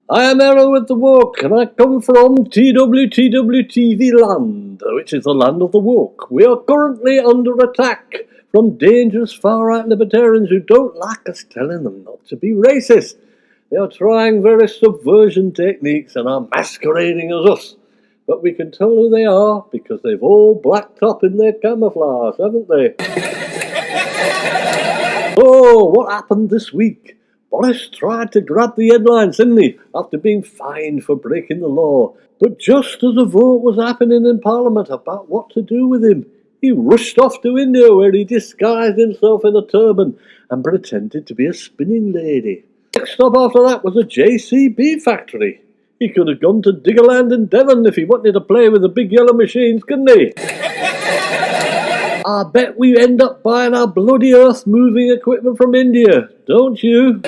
I am Hereward the Woke, and I come from Twtwtw TV land, which is the land of the woke. We are currently under attack from dangerous far-right libertarians who don't like us telling them not to be racist. They are trying various subversion techniques and are masquerading as us. But we can tell who they are because they've all blacked up in their camouflage, haven't they? So, what happened this week? Boris tried to grab the headlines, didn't he, after being fined for breaking the law. But just as a vote was happening in Parliament about what to do with him, he rushed off to India where he disguised himself in a turban and pretended to be a spinning lady. Next stop after that was a JCB factory. He could have gone to Diggerland in Devon if he wanted to play with the big yellow machines, couldn't he? I bet we end up buying our bloody earth-moving equipment from India, don't you?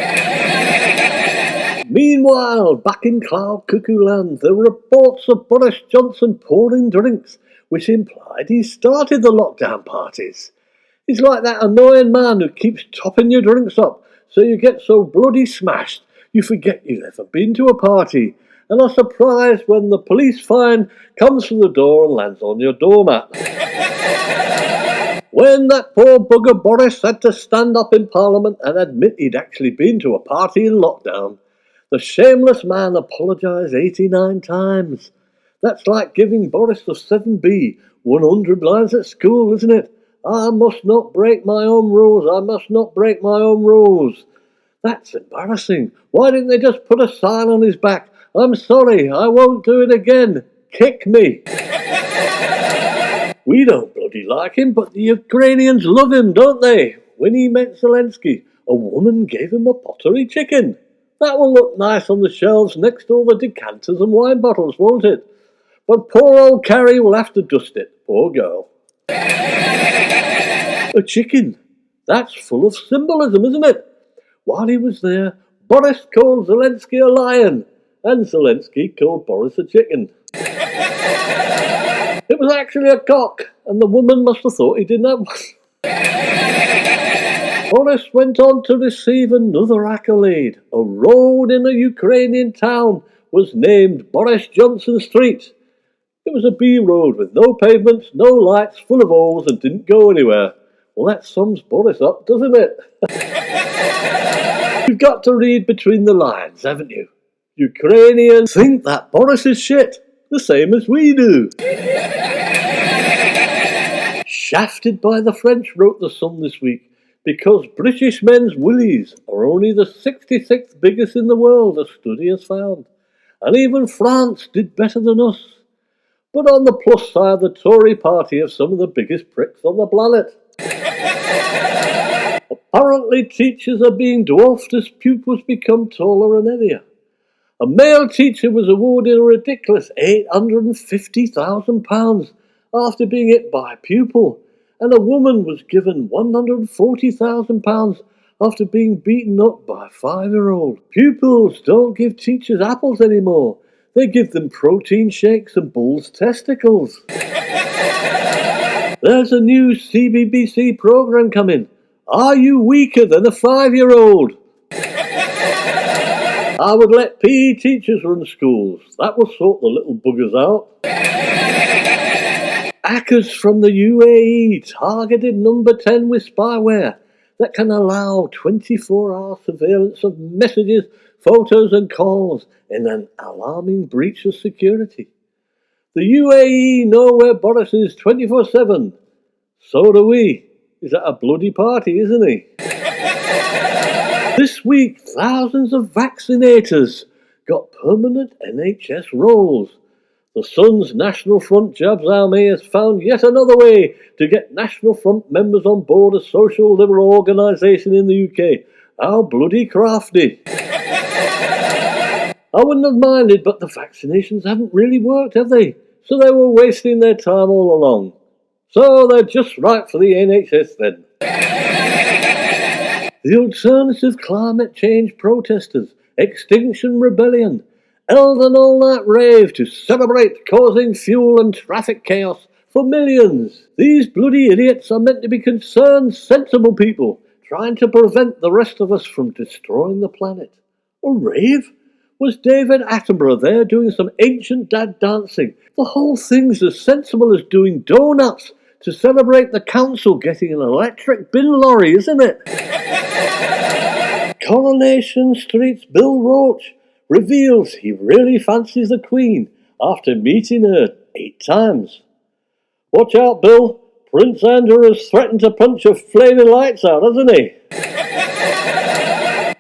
Meanwhile, back in Cloud Cuckoo Land, there were reports of Boris Johnson pouring drinks, which implied he started the lockdown parties. He's like that annoying man who keeps topping your drinks up, so you get so bloody smashed you forget you've ever been to a party, and are surprised when the police fine comes through the door and lands on your doormat. When that poor bugger Boris had to stand up in Parliament and admit he'd actually been to a party in lockdown, the shameless man apologised 89 times. That's like giving Boris the 7B 100 lines at school, isn't it? I must not break my own rules, I must not break my own rules. That's embarrassing. Why didn't they just put a sign on his back? I'm sorry, I won't do it again. Kick me. We don't bloody like him, but the Ukrainians love him, don't they? When he met Zelensky, a woman gave him a pottery chicken. That will look nice on the shelves next to all the decanters and wine bottles, won't it? But poor old Carrie will have to dust it, poor girl. A chicken. That's full of symbolism, isn't it? While he was there, Boris called Zelensky a lion, and Zelensky called Boris a chicken. It was actually a cock, and the woman must have thought he didn't have one. Boris went on to receive another accolade. A road in a Ukrainian town was named Boris Johnson Street. It was a B road with no pavements, no lights, full of holes, and didn't go anywhere. Well, that sums Boris up, doesn't it? You've got to read between the lines, haven't you? Ukrainians think that Boris is shit, the same as we do. Shafted by the French, wrote The Sun this week, because British men's willies are only the 66th biggest in the world, a study has found. And even France did better than us. But on the plus side, the Tory party have some of the biggest pricks on the planet. Apparently teachers are being dwarfed as pupils become taller and heavier. A male teacher was awarded a ridiculous £850,000 after being hit by a pupil, and a woman was given £140,000 after being beaten up by a 5-year-old. Pupils don't give teachers apples anymore. They give them protein shakes and bull's testicles. There's a new CBBC programme coming. Are you weaker than a 5-year-old? I would let PE teachers run schools. That will sort the little buggers out. Hackers from the UAE targeted number 10 with spyware that can allow 24-hour surveillance of messages, photos and calls in an alarming breach of security. The UAE know where Boris is 24/7. So do we. He's at a bloody party, isn't he? This week, thousands of vaccinators got permanent NHS roles. The Sun's National Front Jobs Army has found yet another way to get National Front members on board a social liberal organisation in the UK. How bloody crafty. I wouldn't have minded, but the vaccinations haven't really worked, have they? So they were wasting their time all along. So they're just right for the NHS then. The alternative climate change protesters, Extinction Rebellion, held an all-night rave to celebrate causing fuel and traffic chaos for millions. These bloody idiots are meant to be concerned, sensible people, trying to prevent the rest of us from destroying the planet. A rave? Was David Attenborough there doing some ancient dad dancing? The whole thing's as sensible as doing donuts to celebrate the council getting an electric bin lorry, isn't it? Coronation Street's Bill Roach reveals he really fancies the Queen after meeting her 8 times. Watch out, Bill. Prince Andrew has threatened to punch your flaming lights out, hasn't he?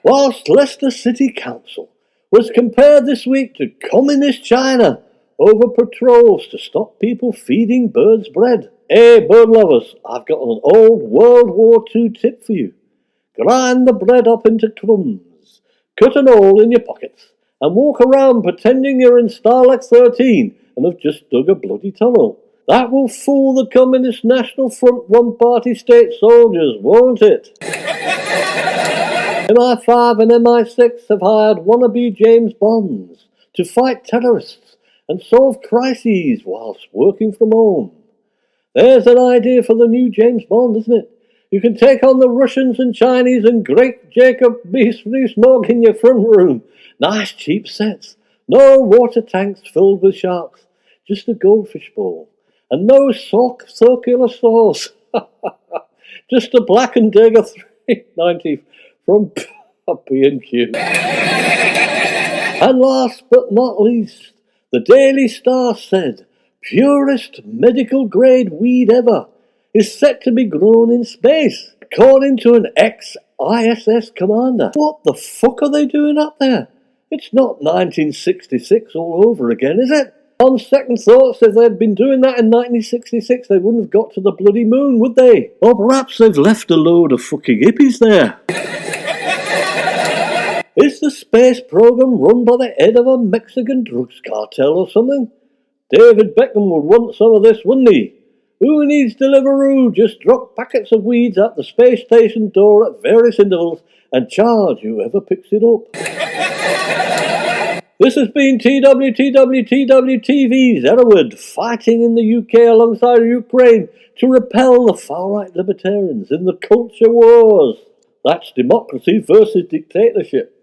Whilst Leicester City Council was compared this week to Communist China over patrols to stop people feeding birds bread. Hey, bird lovers, I've got an old World War II tip for you. Grind the bread up into crumbs, cut an hole in your pockets, and walk around pretending you're in Starlek 13 and have just dug a bloody tunnel. That will fool the Communist National Front one-party state soldiers, won't it? MI5 and MI6 have hired wannabe James Bonds to fight terrorists and solve crises whilst working from home. There's an idea for the new James Bond, isn't it? You can take on the Russians and Chinese and Great Jacob Rees-Mogg in your front room. Nice cheap sets. No water tanks filled with sharks. Just a goldfish bowl. And no circular sauce. Just a Black & Decker 390 from B&Q. And last but not least, the Daily Star said, purest medical grade weed ever is set to be grown in space, according to an ex-ISS commander. What the fuck are they doing up there? It's not 1966 all over again, is it? On second thoughts, if they'd been doing that in 1966, they wouldn't have got to the bloody moon, would they? Or perhaps they've left a load of fucking hippies there. Is the space program run by the head of a Mexican drugs cartel or something? David Beckham would want some of this, wouldn't he? Who needs Deliveroo? Just drop packets of weeds at the space station door at various intervals and charge whoever picks it up. This has been TWTWTWTV's Hereward, fighting in the UK alongside Ukraine to repel the far-right libertarians in the culture wars. That's democracy versus dictatorship.